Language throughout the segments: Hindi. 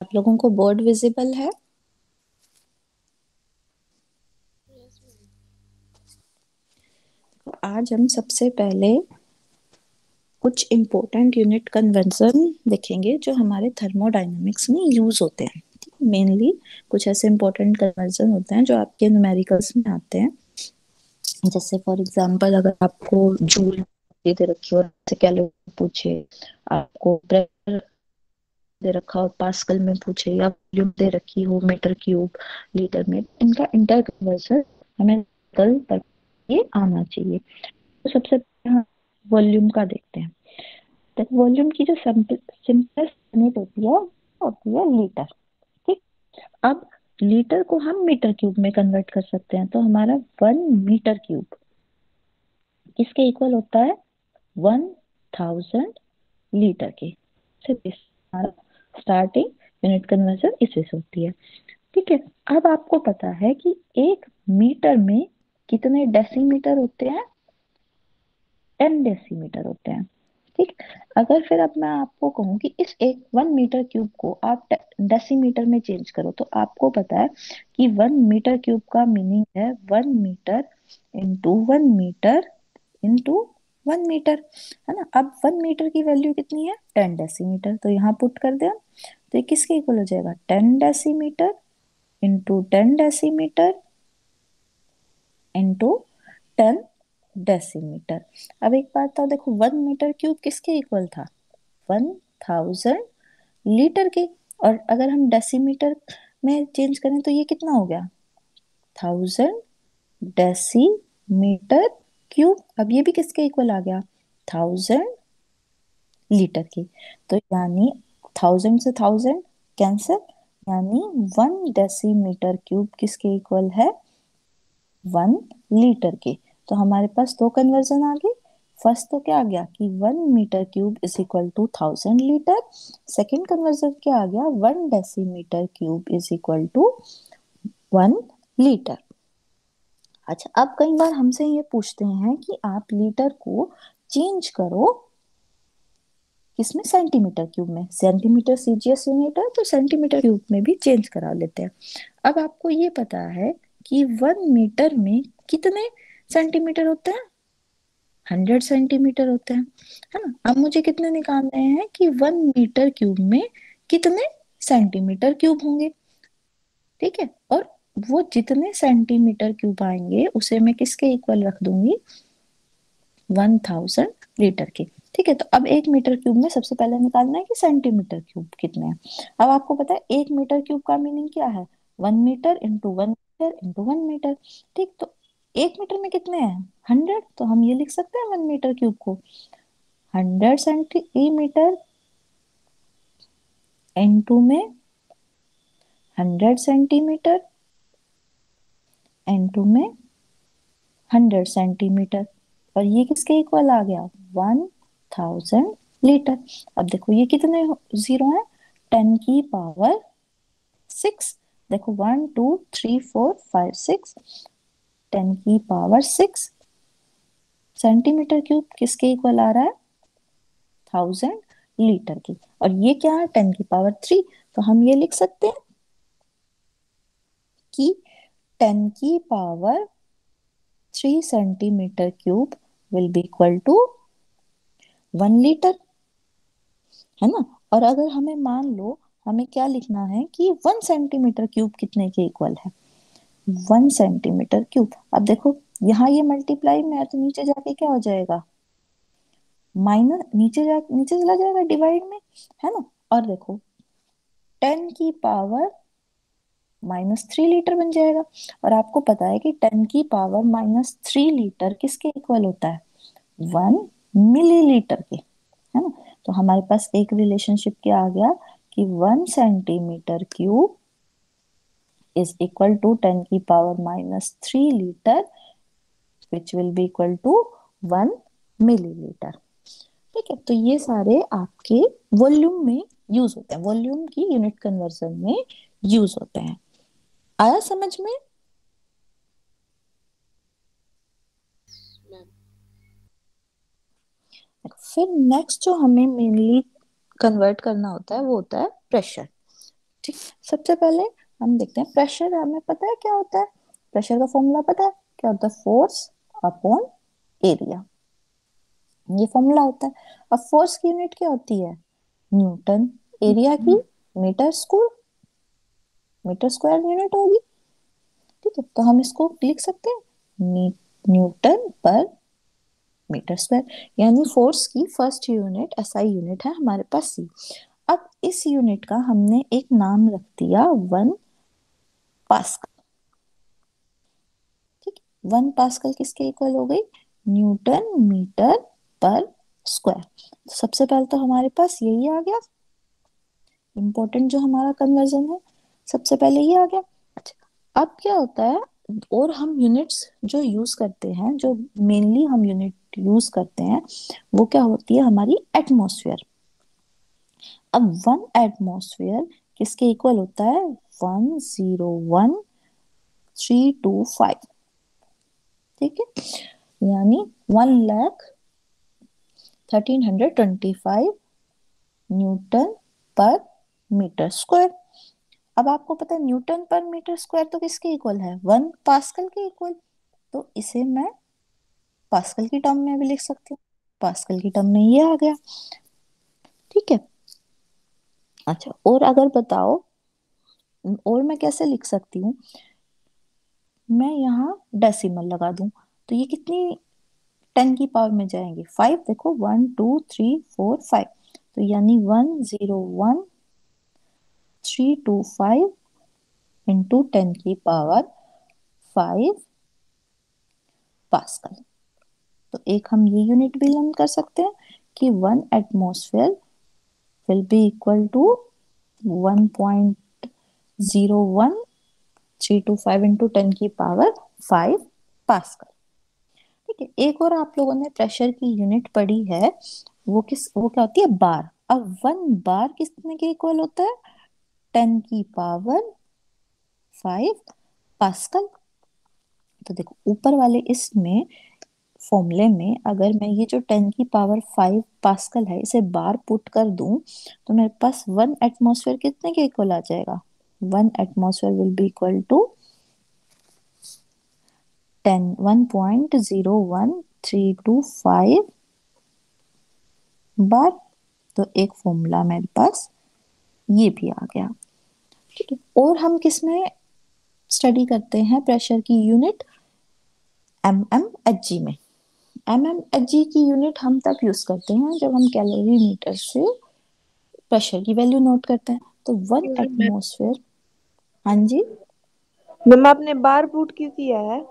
आप लोगों को बोर्ड विजिबल है? Yes ma'am. तो आज हम सबसे पहले कुछ इम्पोर्टेंट यूनिट कन्वर्जन देखेंगे जो हमारे थर्मोडायनेमिक्स में यूज होते हैं। मेनली कुछ ऐसे इम्पोर्टेंट कन्वर्जन होते हैं जो आपके न्यूमेरिकल्स में आते हैं। जैसे फॉर एग्जांपल अगर आपको जूल दे रखी हो, जैसे कैलोरी पूछे, आपको प्रेशर दे रखा हो पास्कल में पूछे, या वॉल्यूम दे रखी हो मीटर क्यूब लीटर में, इनका इंटर कन्वर्जन हमें कल पर ये आना चाहिए। तो सबसे पहले हम वॉल्यूम का देखते हैं। तो वॉल्यूम की जो सिंपलेस्ट यूनिट होती है लीटर। ठीक। अब लीटर को हम मीटर क्यूब में कन्वर्ट कर सकते हैं, तो हमारा 1 मीटर क्यूब किसके इक्वल होता है? 1000 लीटर के। सिर्फ हमारा स्टार्टिंग यूनिट कन्वर्जन इसी से होती है। ठीक है। अब आपको पता है कि 1 मीटर में कितने डेसीमीटर होते हैं? 10 डेसीमीटर होते हैं। ठीक। अगर फिर अब मैं आपको कहूँ कि इस एक 1 मीटर क्यूब को आप डेसीमीटर में चेंज करो, तो आपको पता है कि 1 मीटर क्यूब का मीनिंग है 1 metre into 1 metre into 1 metre. है ना? अब 1 मीटर की वैल्यू कितनी है? 10 डेसीमीटर। तो यहाँ पुट कर दे हम, तो ये किसके इक्वल हो जाएगा? 10 decimetre into 10 decimetre into 10 decimetre. अब एक बात तो देखो, 1 मीटर क्यूब किसके इक्वल था? 1000 लीटर के। और अगर हम डेसीमीटर में चेंज करें तो ये कितना हो गया? 1000 डेसीमीटर क्यूब। अब ये भी किसके इक्वल आ गया? 1000 लीटर की। तो यानी 1000 से 1000 कैंसिल, यानी 1 डेसीमीटर क्यूब किसके इक्वल है? 1 लीटर के। तो हमारे पास दो कन्वर्जन आ गए। फर्स्ट तो क्या आ गया कि 1 metre cube is equal to 1000 litre. Second conversion क्या आ गया? 1 decimetre cube is equal to 1 litre. अच्छा, अब कई बार हमसे ये पूछते हैं कि आप लीटर को चेंज करो किसमें? सेंटीमीटर क्यूब में। सेंटीमीटर सीजीएस यूनिट है, तो सेंटीमीटर क्यूब में भी चेंज करा लेते हैं। अब आपको ये पता है कि 1 मीटर में कितने सेंटीमीटर होते हैं? 100 सेंटीमीटर होते हैं। है ना? अब मुझे कितने निकालने हैं कि 1 मीटर क्यूब में कितने सेंटीमीटर क्यूब होंगे। ठीक है। और वो जितने सेंटीमीटर क्यूब आएंगे उसे मैं किसके इक्वल रख दूंगी? 1000 लीटर के। ठीक है। तो अब 1 मीटर क्यूब में सबसे पहले निकालना है कि सेंटीमीटर क्यूब कितने हैं। अब आपको पता है 1 मीटर क्यूब का मीनिंग क्या है? 1 metre into 1 metre into 1 metre. ठीक। तो 1 मीटर में कितने हैं? 100। तो हम ये लिख सकते हैं 1 मीटर क्यूब को 100 सेंटीमीटर इंटू में 100 सेंटीमीटर इंटू में 100 सेंटीमीटर। और ये किसके इक्वल आ गया? 1000 लीटर। अब देखो ये कितने जीरो हैं? 10 की पावर 6। देखो 1 2 3 4 5 6, 10 की पावर 6 सेंटीमीटर क्यूब किसके इक्वल आ रहा है? 1000 लीटर की। और ये क्या है? 10 की पावर 3। तो हम ये लिख सकते हैं कि 10 की power 3 centimetre cube will be equal to 1 litre. है ना? और अगर हमें मान लो हमें क्या लिखना है कि 1 सेंटीमीटर क्यूब कितने के इक्वल है? 1 सेंटीमीटर क्यूब। अब देखो यहाँ ये मल्टीप्लाई में है तो नीचे जाके क्या हो जाएगा? माइनस, नीचे चला जाएगा डिवाइड में। है ना? और देखो 10 की पावर -3 लीटर बन जाएगा। और आपको पता है कि 10 की पावर -3 लीटर किसके इक्वल होता है? 1 मिलीलीटर के। है ना? तो हमारे पास एक रिलेशनशिप क्या आ गया कि 1 centimetre cube is equal to 10 की power -3 litre, which will be equal to 1 millilitre. ठीक है। तो ये सारे आपके वॉल्यूम में यूज होते हैं, वॉल्यूम की यूनिट कन्वर्जन में यूज होते हैं। आया समझ में? मैम। फिर नेक्स्ट जो हमें मेनली कन्वर्ट करना होता है वो होता है प्रेशर। ठीक। सबसे पहले हम देखते हैं प्रेशर, हमें पता है क्या होता है, प्रेशर का फॉर्मूला पता है क्या होता है, फोर्स अपॉन एरिया, ये फॉर्मूला होता है। अब फोर्स की यूनिट क्या होती है, न्यूटन, एरिया की मीटर स्क्वायर यूनिट होगी। ठीक है, तो हम इसको लिख सकते हैं न्यूटन पर मीटर स्क्वायर, यानी फोर्स की फर्स्ट यूनिट एसआई यूनिट है हमारे पास सी। अब इस यूनिट का हमने एक नाम रख दिया 1 पास्कल। ठीक, 1 पास्कल किसके इक्वल हो गई, न्यूटन मीटर पर स्क्वायर। तो सबसे पहले तो हमारे पास यही आ गया इंपॉर्टेंट जो हमारा कन्वर्जन है, सबसे पहले ये आ गया। अच्छा, अब क्या होता है, और हम यूनिट्स जो यूज करते हैं, जो मेनली हम यूनिट यूज करते हैं, वो क्या होती है हमारी एटमॉस्फेयर। अब 1 एटमॉस्फेयर किसके इक्वल होता है, 101,325। ठीक है, यानी 1,13,25 न्यूटन पर मीटर स्क्वायर। अब आपको पता है न्यूटन पर मीटर स्क्वायर तो किसके इक्वल है, 1 पास्कल के इक्वल। तो इसे मैं पास्कल की टर्म में भी लिख सकती हूँ, पास्कल की टर्म में ये आ गया। ठीक है। अच्छा, और अगर बताओ, और मैं कैसे लिख सकती हूँ, मैं यहाँ डेसिमल लगा दूं तो ये कितनी 10 की पावर में जाएंगे, 5, देखो 1, 2, 3, 4, 5, तो यानी 101,325 इंटू 10 की पावर 5 पास्कल। तो एक हम ये यूनिट भी लर्न कर सकते हैं कि 1 atmosphere will be equal to 1.01325 into 10 की पावर 5 पास्कल। ठीक है, एक और आप लोगों ने प्रेशर की यूनिट पढ़ी है, वो क्या होती है, बार। अब 1 बार कितने के इक्वल होता है, 10 की पावर 5 पास्कल। तो देखो ऊपर वाले इसमें फॉर्मूले में अगर मैं ये जो 10 की पावर 5 पास्कल है इसे बार पुट कर दूं, तो मेरे पास 1 एटमॉस्फेयर कितने के इक्वल आ जाएगा, 1 atmosphere will be equal to 1.01325 bar. तो एक फॉर्मूला मेरे पास ये भी आ गया। ठीक है, और हम किस में स्टडी करते हैं प्रेशर की यूनिट, एमएमएचजी में। एमएमएचजी की यूनिट हम तब यूज करते हैं जब हम कैलोरी मीटर से प्रेशर की वैल्यू नोट करते हैं। तो वन मैम एटमॉस्फेयर, हाँ जी, मैम, आपने बार पुट क्यों किया है?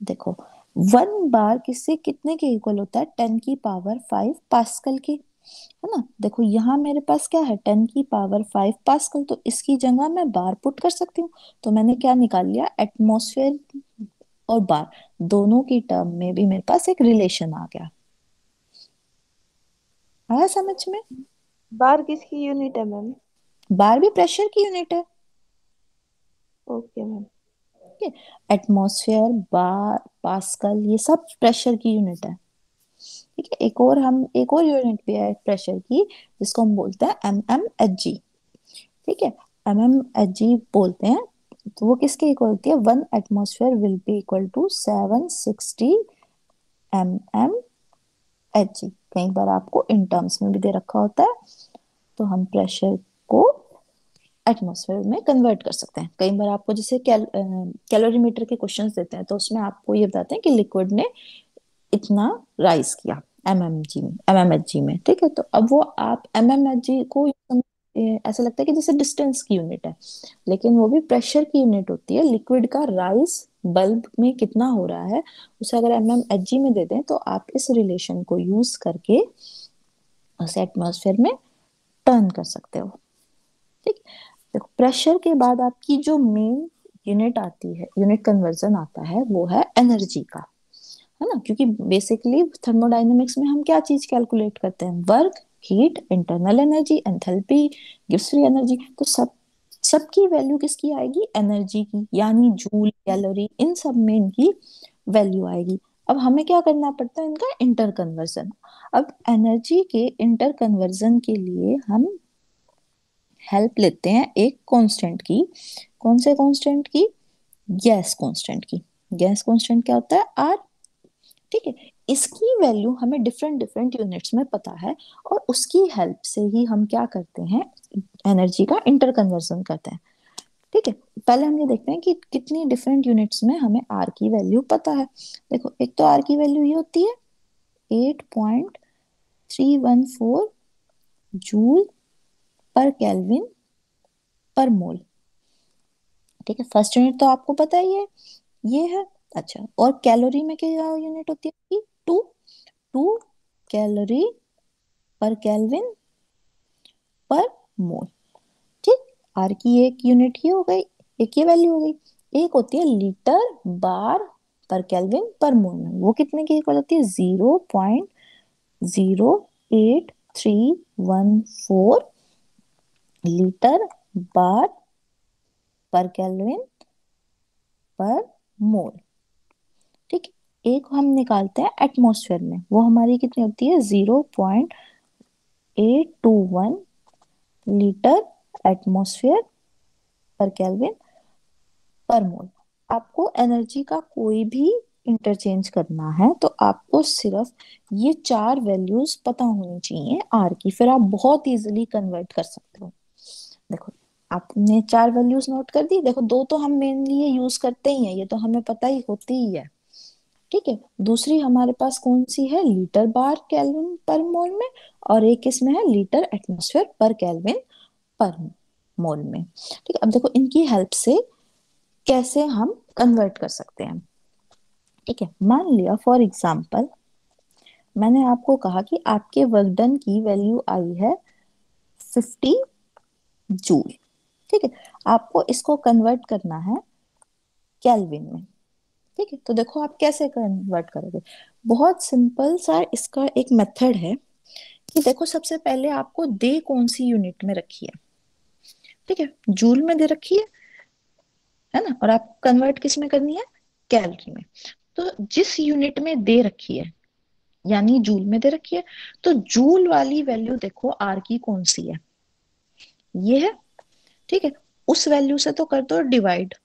देखो 1 बार किससे कितने के इक्वल होता है, 10 की पावर 5 पास्कल के, है ना। देखो यहाँ मेरे पास क्या है, 10 की पावर 5 पास्कल, तो इसकी जगह मैं बार पुट कर सकती हूँ। तो मैंने क्या निकाल लिया, एटमॉस्फेयर और बार दोनों की टर्म में भी मेरे पास एक रिलेशन आ गया। आया समझ में। बार किसकी यूनिट है मैम? बार भी प्रेशर की यूनिट है। Okay ma'am. ठीक है, एटमॉस्फेयर, बार, पास्कल, ये सब प्रेशर की यूनिट है। ठीक है, एक और यूनिट भी है प्रेशर की, जिसको हम बोलते हैं एमएमएचजी। ठीक है, एमएमएचजी बोलते हैं। तो वो किसके इक्वल होती है, 1 atmosphere will be equal to 760 mmHg. कई बार आपको इन टर्म्स में भी दे रखा होता है, तो हम प्रेशर को एटमॉस्फेयर में कन्वर्ट कर सकते हैं। कई बार आपको जैसे कैलोरीमीटर के क्वेश्चंस देते हैं, तो उसमें आपको ये बताते हैं कि लिक्विड ने इतना राइज किया एमएमएचजी में। ठीक है, तो अब वो आप एमएमएचजी को ऐसा लगता है कि जैसे डिस्टेंस की यूनिट है, लेकिन वो भी प्रेशर की यूनिट होती है। लिक्विड का राइज बल्ब में कितना हो रहा है, उसे अगर एमएमएचजी में दे दें, तो आप इस रिलेशन को यूज करके उसे एटमॉस्फेयर में टर्न कर सकते हो। ठीक, देखो प्रेशर के बाद आपकी जो मेन यूनिट आती है, यूनिट कन्वर्जन आता है, वो है एनर्जी का, है ना। क्योंकि बेसिकली थर्मोडायनेमिक्स में हम क्या चीज कैलकुलेट करते हैं, work, heat, internal energy, enthalpy, gives free energy. तो सबकी वैल्यू किसकी आएगी, एनर्जी की, यानी जूल, कैलोरी, इन सब में इनकी वैल्यू आएगी। अब हमें क्या करना पड़ता है, इनका इंटर कन्वर्जन। अब एनर्जी के इंटर कन्वर्जन के लिए हम हेल्प लेते हैं एक कांस्टेंट की। कौन से कांस्टेंट की? गैस कांस्टेंट की। गैस कांस्टेंट क्या होता है? आर। ठीक है, इसकी वैल्यू हमें डिफरेंट डिफरेंट यूनिट्स में पता है, और उसकी हेल्प से ही हम क्या करते हैं, एनर्जी का इंटर कन्वर्जन करते हैं। ठीक है, पहले हम ये देखते हैं कि कितनी डिफरेंट यूनिट्स में हमें आर की वैल्यू पता है। देखो, एक तो आर की वैल्यू ये होती है 8.314 जूल पर केल्विन पर मोल। ठीक है, फर्स्ट यूनिट तो आपको पता ही है, ये है। अच्छा, और कैलोरी में क्या यूनिट होती है? टू। टू कैलोरी पर केल्विन पर मोल। ठीक, आर की एक यूनिट ही हो गई, एक ये वैल्यू हो गई। एक होती है लीटर बार पर केल्विन पर मोल में, वो कितने की इक्वल होती है? 0.08314 लीटर बार पर केल्विन पर मोल। ठीक, एक हम निकालते हैं एटमॉस्फेयर में, वो हमारी कितनी होती है? 0.821 लीटर एटमॉस्फेयर पर केल्विन पर मोल। आपको एनर्जी का कोई भी इंटरचेंज करना है तो आपको सिर्फ ये चार वैल्यूज पता होनी चाहिए आर की, फिर आप बहुत इजीली कन्वर्ट कर सकते हो। देखो, आपने चार वैल्यूज नोट कर दी। देखो, दो तो हम मेनली ये यूज करते ही हैं, ये तो हमें पता ही होती ही है। ठीक है, दूसरी हमारे पास कौन सी है? लीटर बार केल्विन पर मोल में, और एक इसमें है लीटर एटमॉस्फेयर पर केल्विन पर मोल में। ठीक है, अब देखो इनकी हेल्प से कैसे हम कन्वर्ट कर सकते हैं। ठीक है, मान लिया फॉर एग्जांपल मैंने आपको कहा कि आपके वर्क डन की वैल्यू आई है 50 जूल। ठीक है, आपको इसको कन्वर्ट करना है केल्विन में। ठीक है, तो देखो आप कैसे कन्वर्ट करोगे। बहुत सिंपल सा इसका एक मेथड है कि देखो, सबसे पहले आपको दे कौन सी यूनिट में रखी है? ठीक है, जूल में दे रखी है ना, और आप कन्वर्ट किस में करनी है? कैलोरी में। तो जिस यूनिट में दे रखी है, यानी जूल में दे रखी है, तो जूल वाली वैल्यू देखो आर की कौन सी है? ये है। ठीक है, उस वैल्यू से तो कर दो डिवाइड।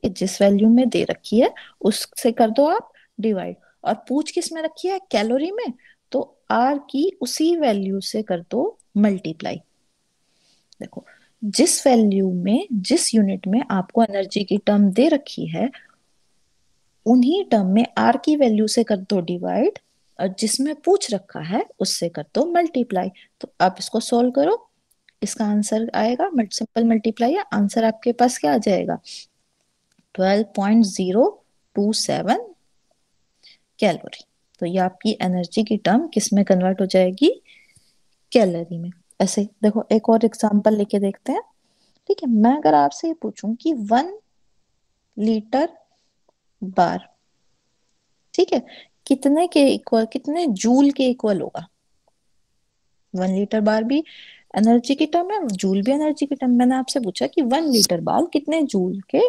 जिस वैल्यू में दे रखी है उससे कर दो आप डिवाइड, और पूछ किस में रखी है? कैलोरी में। तो आर की उसी वैल्यू से कर दो मल्टीप्लाई। देखो, जिस वैल्यू में, जिस यूनिट में आपको एनर्जी की टर्म दे रखी है, उन्हीं टर्म में आर की वैल्यू से कर दो डिवाइड, और जिसमें पूछ रखा है उससे कर दो मल्टीप्लाई। तो आप इसको सोल्व करो, इसका आंसर आएगा, सिंपल मल्टीप्लाई है, आंसर आपके पास क्या आ जाएगा? 12.027 कैलोरी। तो ये आपकी एनर्जी की टर्म किस में कन्वर्ट हो जाएगी? कैलोरी में। ऐसे ही देखो, एक और एग्जांपल लेके देखते हैं। ठीक है, मैं अगर आपसे ये पूछूं कि 1 लीटर बार, ठीक है, कितने के इक्वल, कितने जूल के इक्वल होगा? 1 लीटर बार भी एनर्जी की टर्म है, जूल भी एनर्जी की टर्म। मैंने आपसे पूछा कि 1 लीटर बार कितने जूल के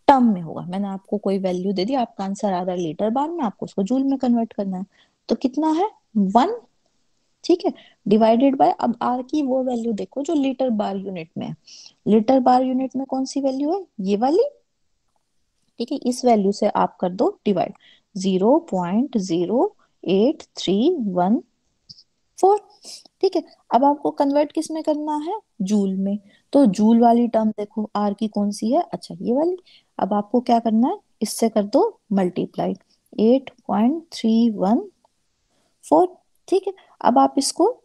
टर्म में होगा, मैंने आपको कोई वैल्यू दे दी, आपका आंसर आ रहा है लीटर बार में, आपको उसको जूल में कन्वर्ट करना है। तो कितना है? 1। ठीक है, डिवाइडेड बाय, अब आर की वो वैल्यू देखो जो लीटर बार यूनिट में है। लीटर बार यूनिट में कौन सी वैल्यू है? ये वाली। ठीक है, इस वैल्यू से आप कर दो डिवाइड, 0.08314। ठीक है, अब आपको कन्वर्ट किस में करना है? जूल में। तो जूल वाली टर्म देखो आर की कौन सी है? अच्छा, ये वाली। अब आपको क्या करना है? इससे कर दो मल्टीप्लाई, 8.314। ठीक है, अब आप इसको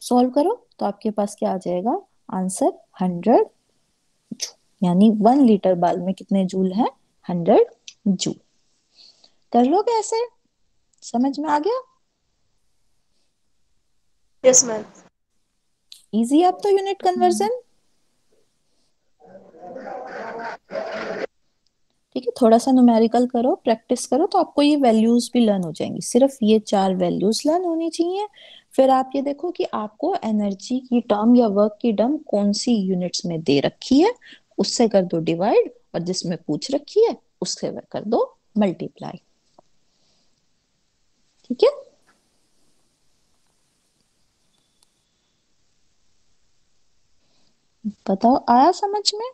सॉल्व करो तो आपके पास क्या आ जाएगा? Answer 100 joule. यानी 1 लीटर बाल में कितने जूल हैं? 100 जूल। कर लोगे ऐसे? समझ में आ गया? Yes ma'am. इजी है अब तो यूनिट कन्वर्जन। ठीक है, थोड़ा सा न्यूमेरिकल करो, प्रैक्टिस करो, तो आपको ये वैल्यूज भी लर्न हो जाएंगी। सिर्फ ये चार वैल्यूज लर्न होनी चाहिए। फिर आप ये देखो कि आपको एनर्जी की टर्म या वर्क की टर्म कौन सी यूनिट्स में दे रखी है, उससे कर दो डिवाइड, और जिसमें पूछ रखी है उससे कर दो मल्टीप्लाई। ठीक है। बताओ, आया समझ में?